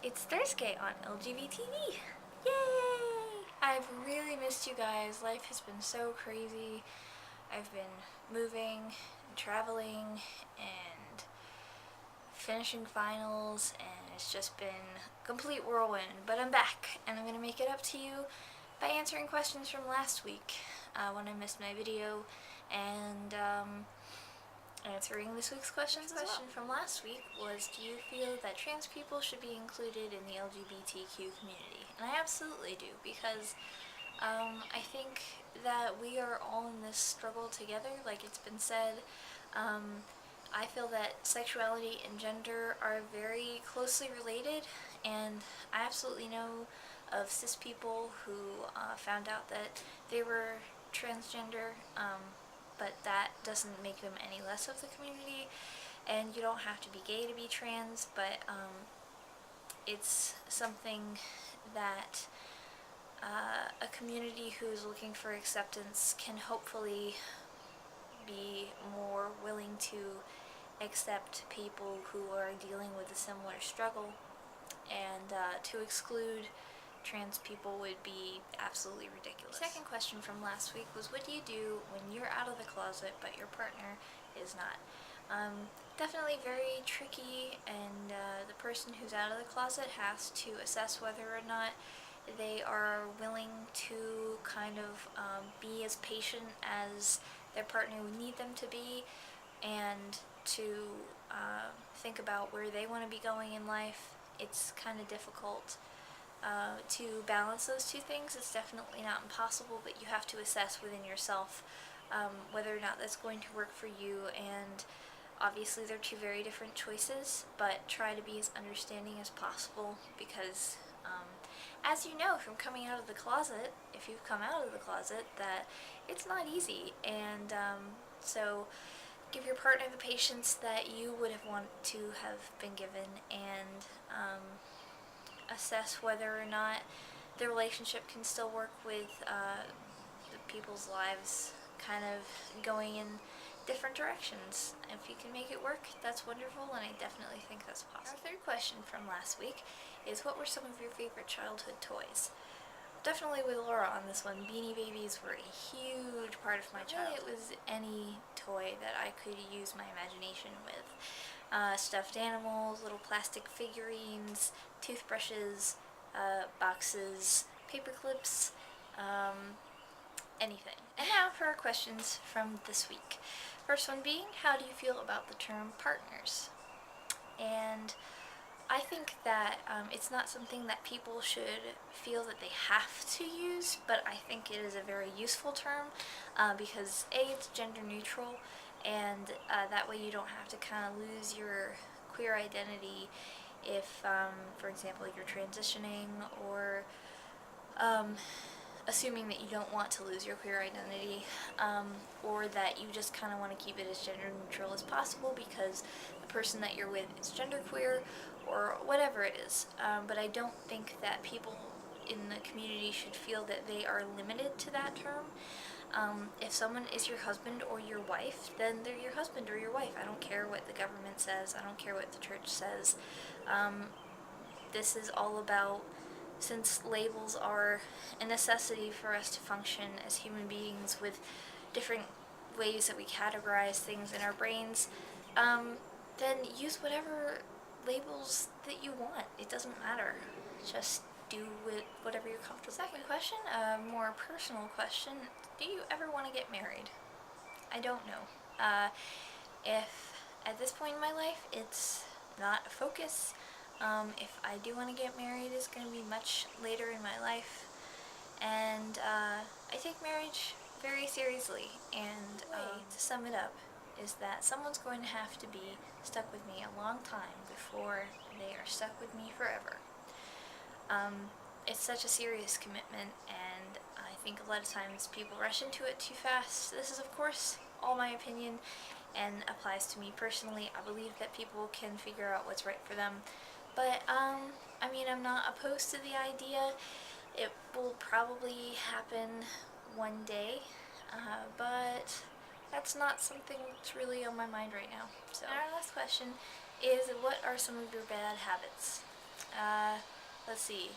It's Thursgay on LGBTV. Yay! I've really missed you guys. Life has been so crazy. I've been moving and traveling and finishing finals, and it's just been a complete whirlwind. But I'm back, and I'm going to make it up to you by answering questions from last week when I missed my video, and answering this week's questions as well. The question from last week was, do you feel that trans people should be included in the LGBTQ community? And I absolutely do, because I think that we are all in this struggle together, like it's been said. I feel that sexuality and gender are very closely related, and I absolutely know of cis people who found out that they were transgender, but that doesn't make them any less of the community, and you don't have to be gay to be trans, but it's something that a community who's looking for acceptance can hopefully be more willing to accept people who are dealing with a similar struggle, and to exclude trans people would be absolutely ridiculous. The second question from last week was, what do you do when you're out of the closet but your partner is not? Definitely very tricky, and the person who's out of the closet has to assess whether or not they are willing to kind of be as patient as their partner would need them to be, and to think about where they want to be going in life. It's kind of difficult to balance those two things. It's definitely not impossible, but you have to assess within yourself whether or not that's going to work for you, and obviously they're two very different choices, but try to be as understanding as possible, because as you know from coming out of the closet, if you've come out of the closet, that it's not easy, and so give your partner the patience that you would have wanted to have been given, and assess whether or not the relationship can still work with the people's lives kind of going in different directions. If you can make it work, that's wonderful, and I definitely think that's possible. Our third question from last week is, what were some of your favorite childhood toys? Definitely with Laura on this one, Beanie Babies were a huge part of my childhood. Really, it was any toy that I could use my imagination with. Stuffed animals, little plastic figurines, toothbrushes, boxes, paper clips, anything. And now for our questions from this week. First one being, how do you feel about the term partners? And I think that it's not something that people should feel that they have to use, but I think it is a very useful term because A, it's gender neutral, and that way you don't have to kind of lose your queer identity if, for example, you're transitioning, or assuming that you don't want to lose your queer identity, or that you just kind of want to keep it as gender neutral as possible because the person that you're with is genderqueer, or whatever it is. But I don't think that people in the community should feel that they are limited to that term. If someone is your husband or your wife, then they're your husband or your wife. I don't care what the government says. I don't care what the church says. This is all about, since labels are a necessity for us to function as human beings with different ways that we categorize things in our brains, then use whatever labels that you want. It doesn't matter. Just do with whatever you're comfortable with. Second question, a more personal question. Do you ever want to get married? I don't know. If at this point in my life it's not a focus, if I do want to get married, it's going to be much later in my life, and I take marriage very seriously, and to sum it up is that someone's going to have to be stuck with me a long time before they are stuck with me forever. It's such a serious commitment, and I think a lot of times people rush into it too fast. This is, of course, all my opinion and applies to me personally. I believe that people can figure out what's right for them, but I mean, I'm not opposed to the idea. It will probably happen one day, but that's not something that's really on my mind right now. So our last question is, what are some of your bad habits? Let's see.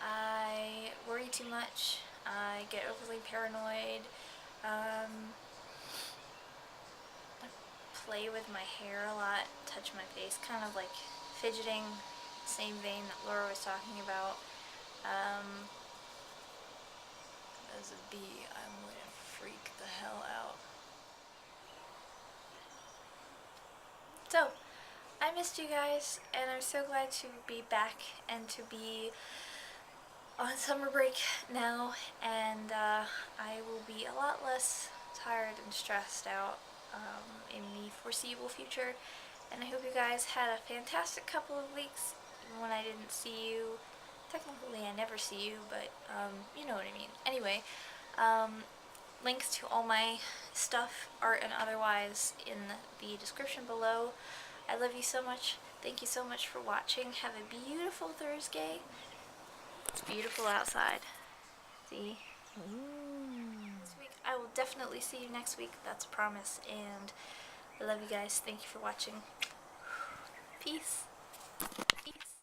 I worry too much. I get overly paranoid. I play with my hair a lot, touch my face, kind of like fidgeting, same vein that Laura was talking about. As a bee, I'm gonna freak the hell out. So, I missed you guys, and I'm so glad to be back and to be on summer break now, and I will be a lot less tired and stressed out in the foreseeable future. And I hope you guys had a fantastic couple of weeks, even when I didn't see you. Technically, I never see you, but you know what I mean. Anyway, links to all my stuff, art and otherwise, in the description below. I love you so much. Thank you so much for watching. Have a beautiful Thursday. It's beautiful outside. See? This week, I will definitely see you next week. That's a promise. And I love you guys. Thank you for watching. Peace. Peace.